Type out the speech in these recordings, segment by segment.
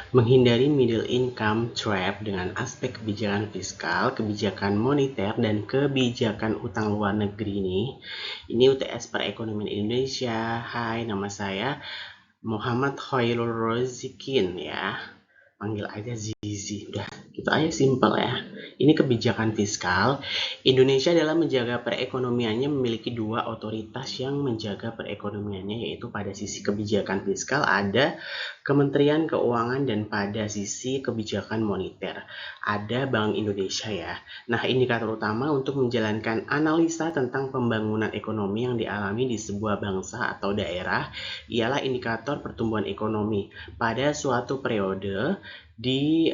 Menghindari middle income trap dengan aspek kebijakan fiskal, kebijakan moneter, dan kebijakan utang luar negeri nih. Ini UTS Perekonomian Indonesia. Hai, nama saya Muhammad Khairul Rozikin ya. Panggil aja Zizi. Udah, gitu aja simpel ya. Ini kebijakan fiskal. Indonesia dalam menjaga perekonomiannya memiliki dua otoritas yang menjaga perekonomiannya, yaitu pada sisi kebijakan fiskal ada Kementerian Keuangan dan pada sisi kebijakan moneter ada Bank Indonesia ya. Nah, indikator utama untuk menjalankan analisa tentang pembangunan ekonomi yang dialami di sebuah bangsa atau daerah ialah indikator pertumbuhan ekonomi. Pada suatu periode di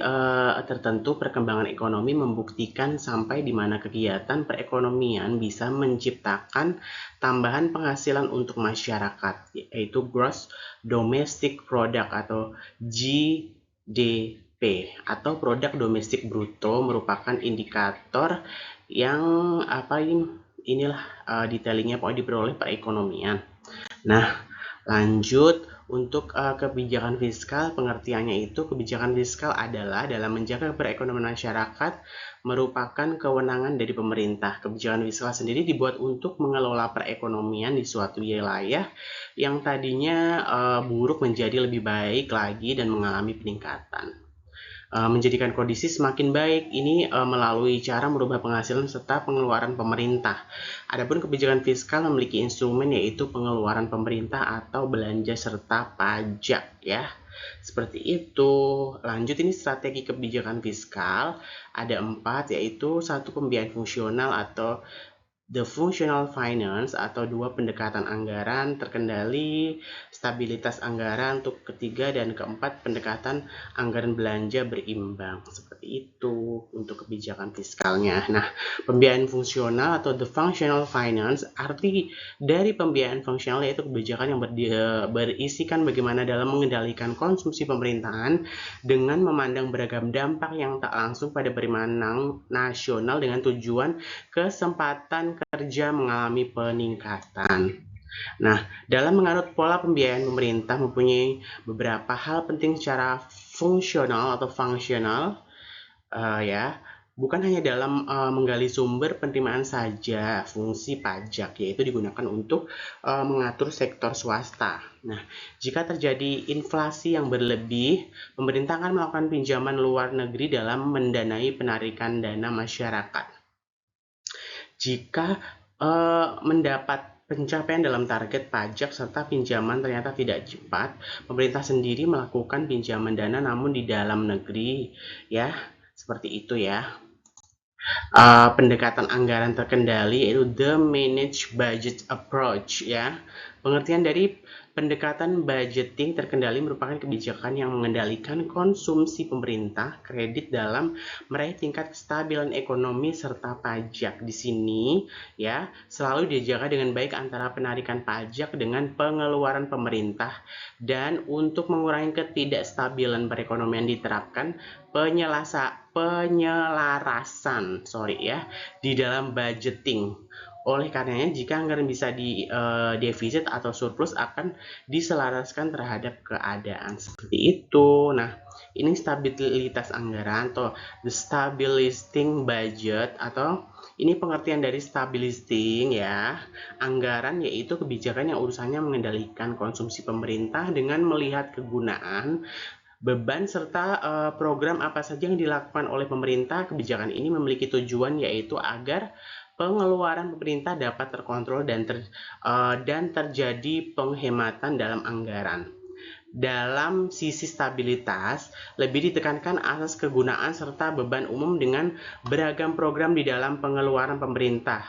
tertentu perkembangan ekonomi membuktikan sampai di mana kegiatan perekonomian bisa menciptakan tambahan penghasilan untuk masyarakat, yaitu gross domestic product atau GDP atau produk domestik bruto merupakan indikator yang inilah detailingnya pokoknya diperoleh perekonomian. Nah, lanjut untuk kebijakan fiskal, pengertiannya itu kebijakan fiskal adalah dalam menjaga perekonomian masyarakat merupakan kewenangan dari pemerintah. Kebijakan fiskal sendiri dibuat untuk mengelola perekonomian di suatu wilayah yang tadinya buruk menjadi lebih baik lagi dan mengalami peningkatan. Menjadikan kondisi semakin baik ini melalui cara merubah penghasilan serta pengeluaran pemerintah. Adapun kebijakan fiskal memiliki instrumen yaitu pengeluaran pemerintah atau belanja serta pajak ya. Seperti itu. Lanjut ini strategi kebijakan fiskal ada 4 yaitu 1 pembiayaan fungsional atau The functional finance atau 2 pendekatan anggaran terkendali, stabilitas anggaran untuk ketiga dan keempat pendekatan anggaran belanja berimbang. Seperti itu untuk kebijakan fiskalnya. Nah, pembiayaan fungsional atau the functional finance arti dari pembiayaan fungsional yaitu kebijakan yang berisikan bagaimana dalam mengendalikan konsumsi pemerintahan dengan memandang beragam dampak yang tak langsung pada penerimaan nasional dengan tujuan kesempatan kerja mengalami peningkatan. Nah, dalam menganut pola pembiayaan pemerintah mempunyai beberapa hal penting secara fungsional atau fungsional ya. Bukan hanya dalam menggali sumber penerimaan saja, fungsi pajak yaitu digunakan untuk mengatur sektor swasta. Nah, jika terjadi inflasi yang berlebih, pemerintah akan melakukan pinjaman luar negeri dalam mendanai penarikan dana masyarakat. Jika mendapat pencapaian dalam target pajak serta pinjaman ternyata tidak cepat, pemerintah sendiri melakukan pinjaman dana namun di dalam negeri ya, seperti itu ya. Pendekatan anggaran terkendali yaitu the managed budget approach ya. Pengertian dari pendekatan budgeting terkendali merupakan kebijakan yang mengendalikan konsumsi pemerintah kredit dalam meraih tingkat kestabilan ekonomi serta pajak. Di sini ya selalu dijaga dengan baik antara penarikan pajak dengan pengeluaran pemerintah, dan untuk mengurangi ketidakstabilan perekonomian diterapkan penyelarasan di dalam budgeting. Oleh karenanya, jika anggaran bisa di defisit atau surplus akan diselaraskan terhadap keadaan seperti itu. Nah, ini stabilitas anggaran atau the stabilizing budget atau ini pengertian dari stabilizing ya. Anggaran yaitu kebijakan yang urusannya mengendalikan konsumsi pemerintah dengan melihat kegunaan beban serta program apa saja yang dilakukan oleh pemerintah. Kebijakan ini memiliki tujuan yaitu agar pengeluaran pemerintah dapat terkontrol dan terjadi penghematan dalam anggaran. Dalam sisi stabilitas, lebih ditekankan asas kegunaan serta beban umum dengan beragam program di dalam pengeluaran pemerintah.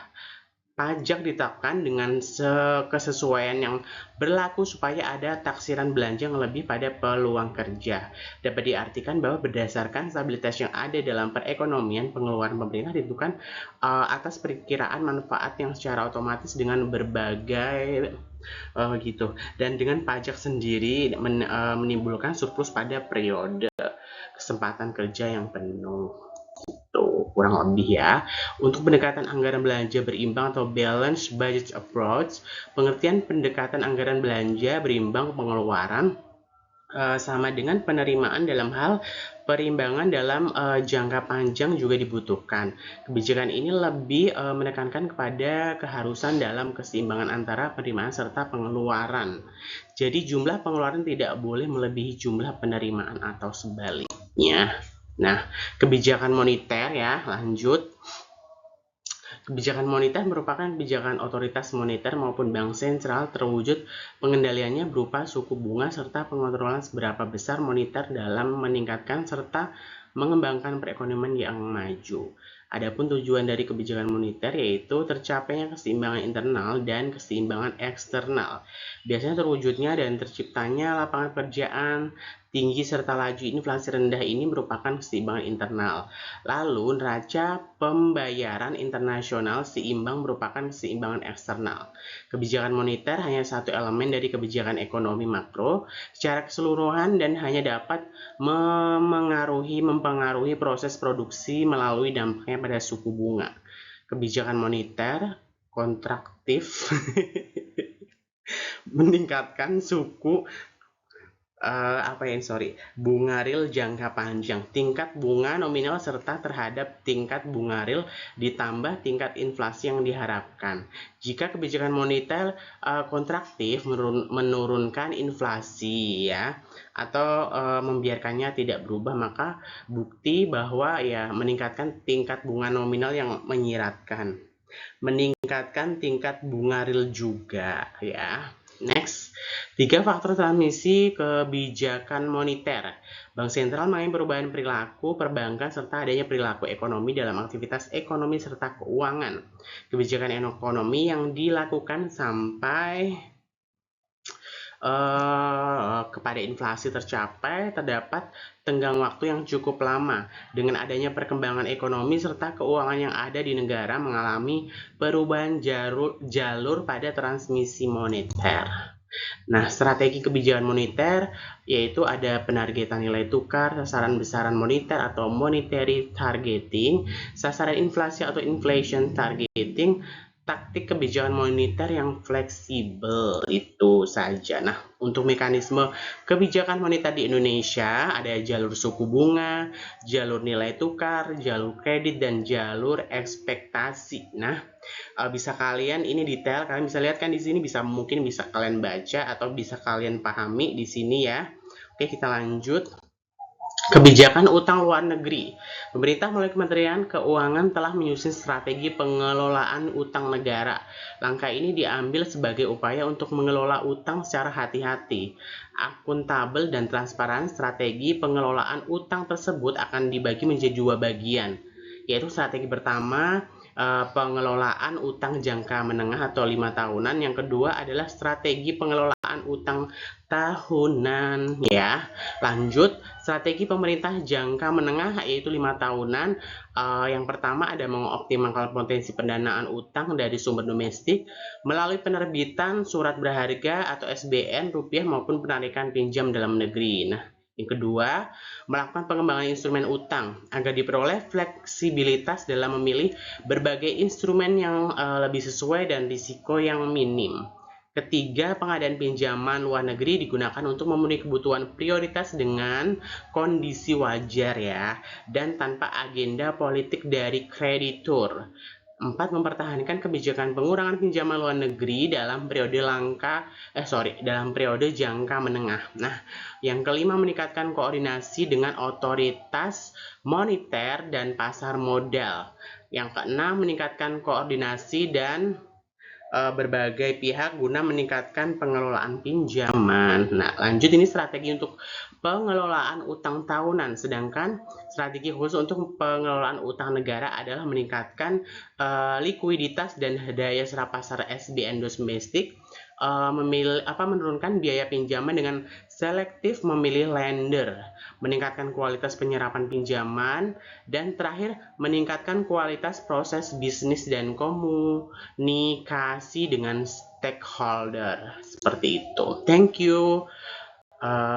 Pajak ditetapkan dengan kesesuaian yang berlaku supaya ada taksiran belanja yang lebih pada peluang kerja. Dapat diartikan bahwa berdasarkan stabilitas yang ada dalam perekonomian, pengeluaran pemerintah ditentukan atas perkiraan manfaat yang secara otomatis dengan berbagai gitu. Dan dengan pajak sendiri menimbulkan surplus pada periode kesempatan kerja yang penuh. Tuh, kurang lebih ya. Untuk pendekatan anggaran belanja berimbang atau balanced budget approach, pengertian pendekatan anggaran belanja berimbang pengeluaran sama dengan penerimaan dalam hal perimbangan dalam jangka panjang juga dibutuhkan. Kebijakan ini lebih menekankan kepada keharusan dalam keseimbangan antara penerimaan serta pengeluaran. Jadi jumlah pengeluaran tidak boleh melebihi jumlah penerimaan atau sebaliknya. Nah, kebijakan moneter ya, lanjut. Kebijakan moneter merupakan kebijakan otoritas moneter maupun bank sentral terwujud pengendaliannya berupa suku bunga serta pengontrolan seberapa besar moneter dalam meningkatkan serta mengembangkan perekonomian yang maju. Adapun tujuan dari kebijakan moneter yaitu tercapainya keseimbangan internal dan keseimbangan eksternal. Biasanya terwujudnya dan terciptanya lapangan pekerjaan tinggi serta laju inflasi rendah ini merupakan keseimbangan internal. Lalu neraca pembayaran internasional seimbang merupakan keseimbangan eksternal. Kebijakan moneter hanya satu elemen dari kebijakan ekonomi makro secara keseluruhan dan hanya dapat mempengaruhi proses produksi melalui dampaknya pada suku bunga. Kebijakan moneter kontraktif meningkatkan suku bunga real jangka panjang, tingkat bunga nominal serta terhadap tingkat bunga real ditambah tingkat inflasi yang diharapkan. Jika kebijakan moneter kontraktif menurunkan inflasi ya atau membiarkannya tidak berubah, maka bukti bahwa ya meningkatkan tingkat bunga nominal yang menyiratkan. Meningkatkan tingkat bunga real juga ya. Next, 3 faktor transmisi kebijakan moneter. Bank sentral mengalami perubahan perilaku perbankan serta adanya perilaku ekonomi dalam aktivitas ekonomi serta keuangan. Kebijakan ekonomi yang dilakukan sampai kepada inflasi tercapai terdapat tenggang waktu yang cukup lama. Dengan adanya perkembangan ekonomi serta keuangan yang ada di negara mengalami perubahan jalur pada transmisi moneter. Nah, strategi kebijakan moneter yaitu ada penargetan nilai tukar, sasaran besaran moneter atau monetary targeting, sasaran inflasi atau inflation targeting, taktik kebijakan moneter yang fleksibel, itu saja. Nah, untuk mekanisme kebijakan moneter di Indonesia ada jalur suku bunga, jalur nilai tukar, jalur kredit, dan jalur ekspektasi. Nah, bisa kalian ini detail, kalian bisa lihat kan di sini, mungkin bisa kalian baca atau bisa kalian pahami di sini ya. Oke, kita lanjut. Kebijakan utang luar negeri. Pemerintah melalui Kementerian Keuangan telah menyusun strategi pengelolaan utang negara. Langkah ini diambil sebagai upaya untuk mengelola utang secara hati-hati, akuntabel, dan transparan. Strategi pengelolaan utang tersebut akan dibagi menjadi 2 bagian, yaitu strategi pertama pengelolaan utang jangka menengah atau 5 tahunan. Yang kedua adalah strategi pengelolaan utang tahunan ya. Lanjut, strategi pemerintah jangka menengah yaitu 5 tahunan. Yang pertama ada mengoptimalkan potensi pendanaan utang dari sumber domestik melalui penerbitan surat berharga atau SBN rupiah maupun penarikan pinjam dalam negeri. Nah, yang kedua, melakukan pengembangan instrumen utang agar diperoleh fleksibilitas dalam memilih berbagai instrumen yang lebih sesuai dan risiko yang minim. Ketiga, pengadaan pinjaman luar negeri digunakan untuk memenuhi kebutuhan prioritas dengan kondisi wajar ya, dan tanpa agenda politik dari kreditur. 4. Mempertahankan kebijakan pengurangan pinjaman luar negeri dalam periode jangka menengah. Nah, yang kelima, meningkatkan koordinasi dengan otoritas moneter dan pasar modal. Yang keenam, meningkatkan koordinasi dan berbagai pihak guna meningkatkan pengelolaan pinjaman. Nah, lanjut, ini strategi untuk pengelolaan utang tahunan, sedangkan strategi khusus untuk pengelolaan utang negara adalah meningkatkan likuiditas dan daya serap pasar SBN domestik, menurunkan biaya pinjaman dengan selektif memilih lender, meningkatkan kualitas penyerapan pinjaman, dan terakhir meningkatkan kualitas proses bisnis dan komunikasi dengan stakeholder. Seperti itu. Thank you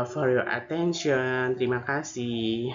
for your attention. Terima kasih.